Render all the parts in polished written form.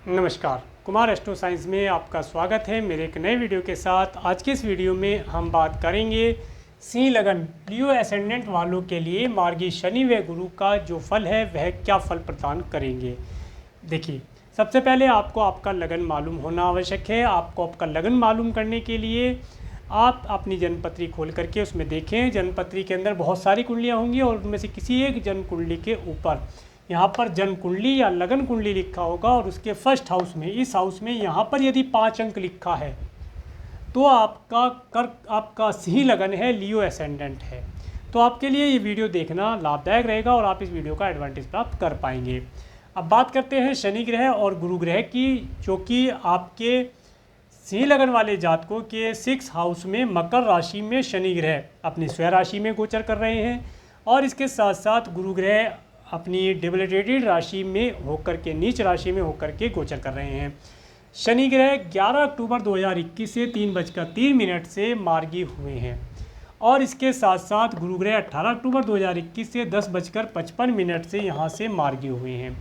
नमस्कार, Kumar astro science में आपका स्वागत है मेरे एक नए वीडियो के साथ। आज के इस वीडियो में हम बात करेंगे सिंह लगन लियो एसेंडेंट वालों के लिए मार्गी शनि व गुरु का जो फल है वह क्या फल प्रदान करेंगे। देखिए, सबसे पहले आपको आपका लगन मालूम होना आवश्यक है। आपको आपका लगन मालूम करने के लिए आप अपनी जन्मपत्री खोल करके उसमें देखें। जन्मपत्री के अंदर बहुत सारी कुंडलियाँ होंगी और उनमें से किसी एक जन्म कुंडली के ऊपर यहाँ पर जन्म कुंडली या लगन कुंडली लिखा होगा और उसके फर्स्ट हाउस में, इस हाउस में यहाँ पर यदि 5 अंक लिखा है तो आपका सिंह लगन है, लियो एसेंडेंट है। तो आपके लिए ये वीडियो देखना लाभदायक रहेगा और आप इस वीडियो का एडवांटेज प्राप्त कर पाएंगे। अब बात करते हैं शनि ग्रह और गुरु ग्रह की, जो कि आपके सिंह लगन वाले जातकों के 6 हाउस में मकर राशि में शनि ग्रह अपनी स्वयं राशि में गोचर कर रहे हैं और इसके साथ साथ गुरु ग्रह अपनी डिबिलिटेटेड राशि में होकर के, नीच राशि में होकर के गोचर कर रहे हैं। शनि ग्रह 11 अक्टूबर 2021 से 3:03 से मार्गी हुए हैं और इसके साथ साथ गुरु ग्रह 18 अक्टूबर 2021 से 10:55 से यहाँ से मार्गी हुए हैं।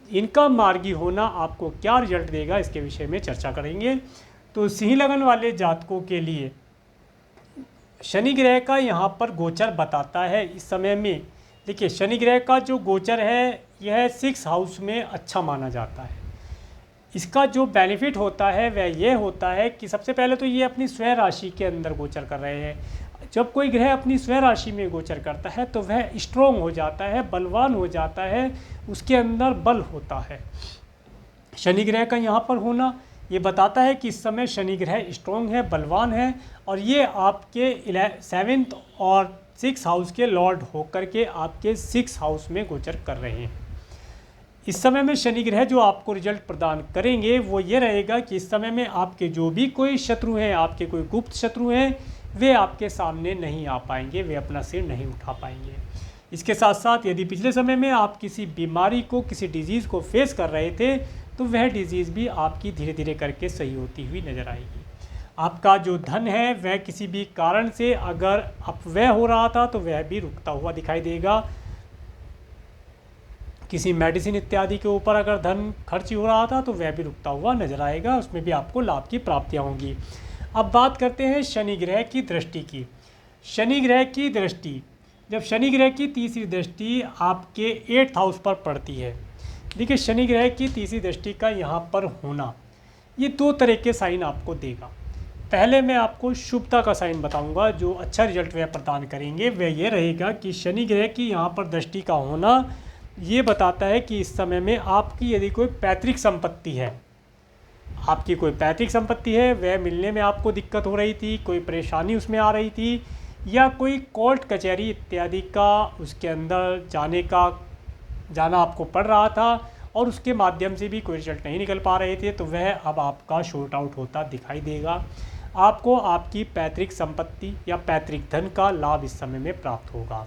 इनका मार्गी होना आपको क्या रिजल्ट देगा, इसके विषय में चर्चा करेंगे। तो सिंह लगन वाले जातकों के लिए शनि ग्रह का यहाँ पर गोचर बताता है इस समय में। देखिए, शनि ग्रह का जो गोचर है यह 6 हाउस में अच्छा माना जाता है। इसका जो बेनिफिट होता है वह यह होता है कि सबसे पहले तो ये अपनी स्वयं राशि के अंदर गोचर कर रहे हैं। जब कोई ग्रह अपनी स्वयं राशि में गोचर करता है तो वह स्ट्रोंग हो जाता है, बलवान हो जाता है, उसके अंदर बल होता है। शनि ग्रह का यहाँ पर होना ये बताता है कि इस समय शनि ग्रह स्ट्रोंग है, बलवान है और ये आपके 7th और 6 हाउस के लॉर्ड होकर के आपके 6 हाउस में गोचर कर रहे हैं। इस समय में शनि ग्रह जो आपको रिजल्ट प्रदान करेंगे वो ये रहेगा कि इस समय में आपके जो भी कोई शत्रु हैं, आपके कोई गुप्त शत्रु हैं, वे आपके सामने नहीं आ पाएंगे, वे अपना सिर नहीं उठा पाएंगे। इसके साथ साथ यदि पिछले समय में आप किसी बीमारी को, किसी डिजीज़ को फेस कर रहे थे तो वह डिजीज़ भी आपकी धीरे धीरे करके सही होती हुई नज़र आएगी। आपका जो धन है वह किसी भी कारण से अगर अपव्यय हो रहा था तो वह भी रुकता हुआ दिखाई देगा। किसी मेडिसिन इत्यादि के ऊपर अगर धन खर्च हो रहा था तो वह भी रुकता हुआ नजर आएगा, उसमें भी आपको लाभ की प्राप्तियां होंगी। अब बात करते हैं शनि ग्रह की दृष्टि की। शनि ग्रह की दृष्टि, जब शनि ग्रह की तीसरी दृष्टि आपके 8th हाउस पर पड़ती है। देखिए, शनि ग्रह की तीसरी दृष्टि का यहाँ पर होना ये 2 तरह के साइन आपको देगा। पहले मैं आपको शुभता का साइन बताऊंगा, जो अच्छा रिजल्ट वह प्रदान करेंगे वह ये रहेगा कि शनि ग्रह की यहाँ पर दृष्टि का होना ये बताता है कि इस समय में आपकी यदि कोई पैतृक संपत्ति है, आपकी कोई पैतृक संपत्ति है, वह मिलने में आपको दिक्कत हो रही थी, कोई परेशानी उसमें आ रही थी, या कोई कोर्ट कचहरी इत्यादि का उसके अंदर जाना आपको पड़ रहा था और उसके माध्यम से भी कोई रिजल्ट नहीं निकल पा रहे थे, तो वह अब आपका शॉर्ट आउट होता दिखाई देगा। आपको आपकी पैतृक संपत्ति या पैतृक धन का लाभ इस समय में प्राप्त होगा।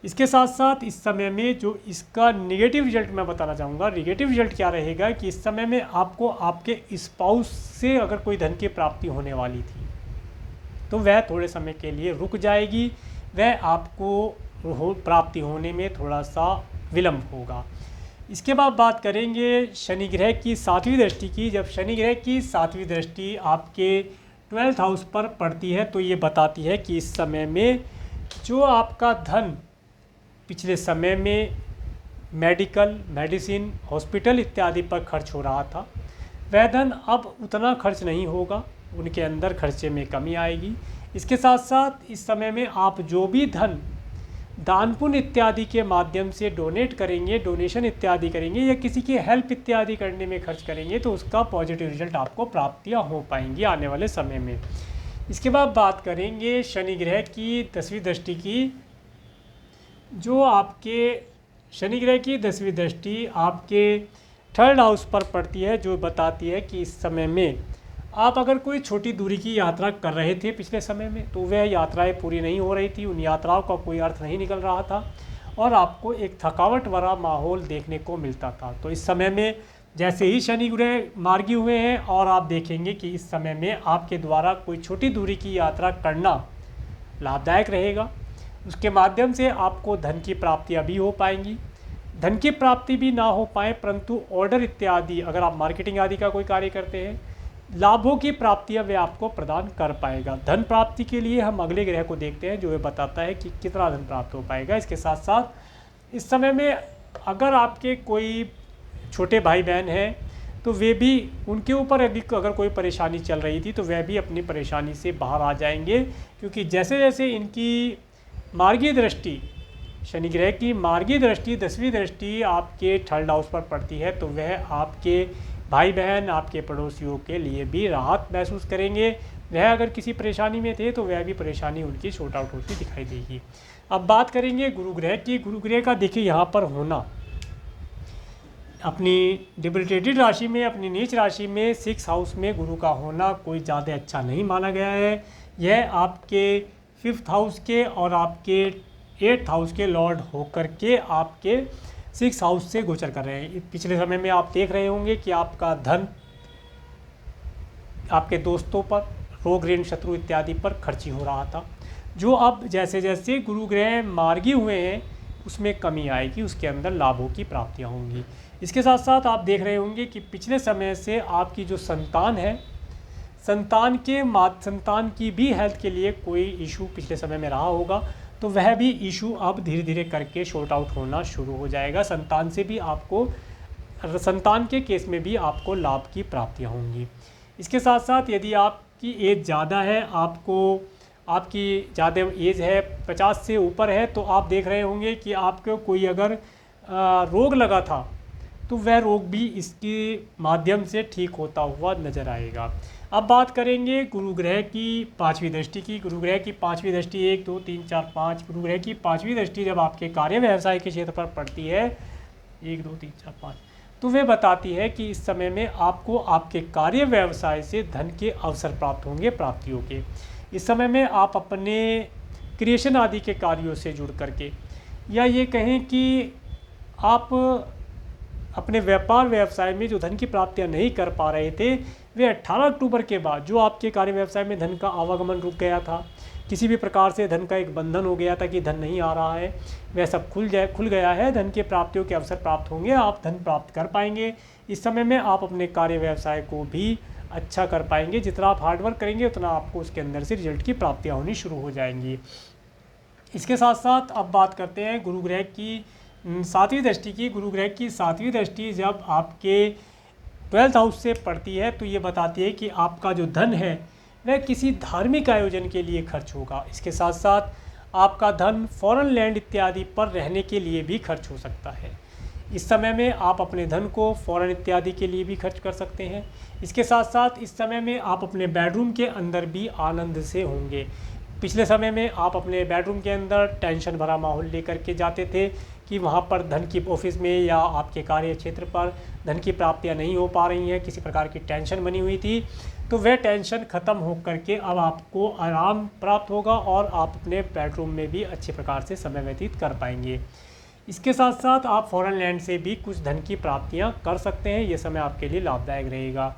इसके साथ साथ इस समय में जो इसका नेगेटिव रिजल्ट मैं बताना चाहूँगा, नेगेटिव रिजल्ट क्या रहेगा कि इस समय में आपको आपके स्पाउस से अगर कोई धन की प्राप्ति होने वाली थी तो वह थोड़े समय के लिए रुक जाएगी, वह आपको प्राप्ति होने में थोड़ा सा विलंब होगा। इसके बाद बात करेंगे शनि ग्रह की 7वीं दृष्टि की। जब शनि ग्रह की 7वीं दृष्टि आपके 12th हाउस पर पड़ती है तो ये बताती है कि इस समय में जो आपका धन पिछले समय में मेडिसिन, हॉस्पिटल इत्यादि पर खर्च हो रहा था, वह धन अब उतना खर्च नहीं होगा, उनके अंदर खर्चे में कमी आएगी। इसके साथ साथ इस समय में आप जो भी धन दान पुण्य इत्यादि के माध्यम से डोनेट करेंगे, डोनेशन इत्यादि करेंगे या किसी की हेल्प इत्यादि करने में खर्च करेंगे तो उसका पॉजिटिव रिजल्ट आपको प्राप्तियां हो पाएंगी आने वाले समय में। इसके बाद बात करेंगे शनि ग्रह की 10वीं दृष्टि की। जो आपके शनि ग्रह की 10वीं दृष्टि आपके 3rd हाउस पर पड़ती है, जो बताती है कि इस समय में आप अगर कोई छोटी दूरी की यात्रा कर रहे थे पिछले समय में तो वह यात्राएं पूरी नहीं हो रही थी, उन यात्राओं का कोई अर्थ नहीं निकल रहा था और आपको एक थकावट भरा माहौल देखने को मिलता था। तो इस समय में जैसे ही शनि ग्रह मार्गी हुए हैं और आप देखेंगे कि इस समय में आपके द्वारा कोई छोटी दूरी की यात्रा करना लाभदायक रहेगा। उसके माध्यम से आपको धन की प्राप्तियाँ भी हो पाएंगी। धन की प्राप्ति भी ना हो पाए, परंतु ऑर्डर इत्यादि, अगर आप मार्केटिंग आदि का कोई कार्य करते हैं, लाभों की प्राप्तियां वे आपको प्रदान कर पाएगा। धन प्राप्ति के लिए हम अगले ग्रह को देखते हैं, जो ये बताता है कि कितना धन प्राप्त हो पाएगा। इसके साथ साथ इस समय में अगर आपके कोई छोटे भाई बहन हैं तो वे भी, उनके ऊपर अगर कोई परेशानी चल रही थी तो वह भी अपनी परेशानी से बाहर आ जाएंगे, क्योंकि जैसे जैसे इनकी मार्गीय दृष्टि, शनि ग्रह की मार्गीय दृष्टि 10वीं दृष्टि आपके थर्ड हाउस पर पड़ती है, तो वह आपके भाई बहन, आपके पड़ोसियों के लिए भी राहत महसूस करेंगे। वह अगर किसी परेशानी में थे तो वह भी परेशानी उनकी शॉर्ट आउट होती दिखाई देगी। अब बात करेंगे गुरु ग्रह की। गुरु ग्रह का देखिए यहाँ पर होना, अपनी डिबिलिटेटेड राशि में, अपनी नीच राशि में 6 हाउस में गुरु का होना कोई ज़्यादा अच्छा नहीं माना गया है। यह आपके 5th हाउस के और आपके 8th हाउस के लॉर्ड होकर के आपके 6 हाउस से गोचर कर रहे हैं। पिछले समय में आप देख रहे होंगे कि आपका धन आपके दोस्तों पर, रोग ऋण शत्रु इत्यादि पर खर्ची हो रहा था, जो अब जैसे जैसे गुरु ग्रह मार्गी हुए हैं उसमें कमी आएगी, उसके अंदर लाभों की प्राप्तियां होंगी। इसके साथ साथ आप देख रहे होंगे कि पिछले समय से आपकी जो संतान है, संतान की भी हेल्थ के लिए कोई इशू पिछले समय में रहा होगा, तो वह भी इशू अब धीरे धीरे करके शॉर्ट आउट होना शुरू हो जाएगा। संतान से भी आपको, संतान के केस में भी आपको लाभ की प्राप्तियां होंगी। इसके साथ साथ यदि आपकी एज ज़्यादा है, आपकी ज़्यादा एज है, 50 से ऊपर है, तो आप देख रहे होंगे कि आपको कोई अगर रोग लगा था तो वह रोग भी इसके माध्यम से ठीक होता हुआ नज़र आएगा। अब बात करेंगे गुरु ग्रह की 5वीं दृष्टि की। गुरु ग्रह की 5वीं दृष्टि 1 2 3 4 5, गुरु ग्रह की 5वीं दृष्टि जब आपके कार्य व्यवसाय के क्षेत्र पर पड़ती है, 1 2 3 4 5, तो वे बताती है कि इस समय में आपको आपके कार्य व्यवसाय से धन के अवसर प्राप्त होंगे, प्राप्तियों के। इस समय में आप अपने क्रिएशन आदि के कार्यों से जुड़ करके, या ये कहें कि आप अपने व्यापार व्यवसाय में जो धन की प्राप्तियां नहीं कर पा रहे थे, वे 18 अक्टूबर के बाद जो आपके कार्य व्यवसाय में धन का आवागमन रुक गया था, किसी भी प्रकार से धन का एक बंधन हो गया था कि धन नहीं आ रहा है, वह सब खुल गया है। धन के प्राप्तियों के अवसर प्राप्त होंगे, आप धन प्राप्त कर पाएंगे। इस समय में आप अपने कार्य व्यवसाय को भी अच्छा कर पाएंगे। जितना आप हार्डवर्क करेंगे उतना आपको उसके अंदर से रिजल्ट की प्राप्तियाँ होनी शुरू हो जाएंगी। इसके साथ साथ अब बात करते हैं गुरु ग्रह की 7वीं दृष्टि की। गुरु ग्रह की 7वीं दृष्टि जब आपके 12th हाउस से पड़ती है तो ये बताती है कि आपका जो धन है वह किसी धार्मिक आयोजन के लिए खर्च होगा। इसके साथ साथ आपका धन फॉरेन लैंड इत्यादि पर रहने के लिए भी खर्च हो सकता है। इस समय में आप अपने धन को फॉरेन इत्यादि के लिए भी खर्च कर सकते हैं। इसके साथ साथ इस समय में आप अपने बेडरूम के अंदर भी आनंद से होंगे। पिछले समय में आप अपने बेडरूम के अंदर टेंशन भरा माहौल लेकर के जाते थे कि वहाँ पर धन की, ऑफिस में या आपके कार्य क्षेत्र पर धन की प्राप्तियाँ नहीं हो पा रही हैं, किसी प्रकार की टेंशन बनी हुई थी, तो वह टेंशन ख़त्म हो करके अब आपको आराम प्राप्त होगा और आप अपने बेडरूम में भी अच्छे प्रकार से समय व्यतीत कर पाएंगे। इसके साथ साथ आप फॉरेन लैंड से भी कुछ धन की प्राप्तियाँ कर सकते हैं। ये समय आपके लिए लाभदायक रहेगा।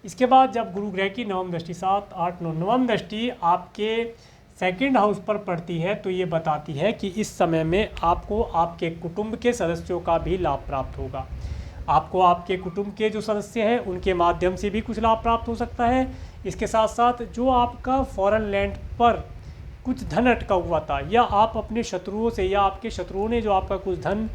इसके बाद जब गुरु ग्रह की 9वीं दृष्टि 7 8 9 9वीं दृष्टि आपके 2nd हाउस पर पड़ती है तो ये बताती है कि इस समय में आपको आपके कुटुंब के सदस्यों का भी लाभ प्राप्त होगा। आपको आपके कुटुंब के जो सदस्य हैं उनके माध्यम से भी कुछ लाभ प्राप्त हो सकता है। इसके साथ साथ जो आपका फॉरेन लैंड पर कुछ धन अटका हुआ था, या आप अपने शत्रुओं से, या आपके शत्रुओं ने जो आपका कुछ धन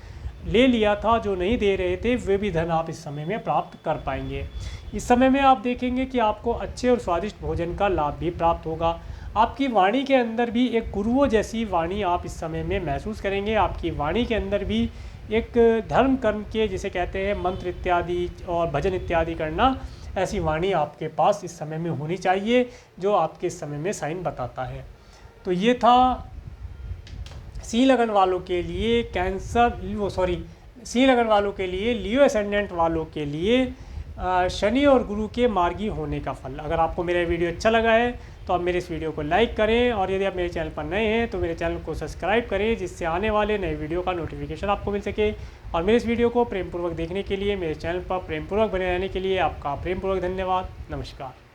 ले लिया था जो नहीं दे रहे थे, वे भी धन आप इस समय में प्राप्त कर पाएंगे। इस समय में आप देखेंगे कि आपको अच्छे और स्वादिष्ट भोजन का लाभ भी प्राप्त होगा। आपकी वाणी के अंदर भी एक गुरुओं जैसी वाणी आप इस समय में महसूस करेंगे। आपकी वाणी के अंदर भी एक धर्म कर्म के, जिसे कहते हैं मंत्र इत्यादि और भजन इत्यादि करना, ऐसी वाणी आपके पास इस समय में होनी चाहिए जो आपके इस समय में साइन बताता है। तो ये था सिंह लगन वालों के लिए सिंह लगन वालों के लिए, लियो एसेंडेंट वालों के लिए शनि और गुरु के मार्गी होने का फल। अगर आपको मेरा वीडियो अच्छा लगा है तो आप मेरे इस वीडियो को लाइक करें, और यदि आप मेरे चैनल पर नए हैं तो मेरे चैनल को सब्सक्राइब करें, जिससे आने वाले नए वीडियो का नोटिफिकेशन आपको मिल सके। और मेरे इस वीडियो को प्रेमपूर्वक देखने के लिए, मेरे चैनल पर प्रेमपूर्वक बने रहने के लिए आपका प्रेमपूर्वक धन्यवाद। नमस्कार।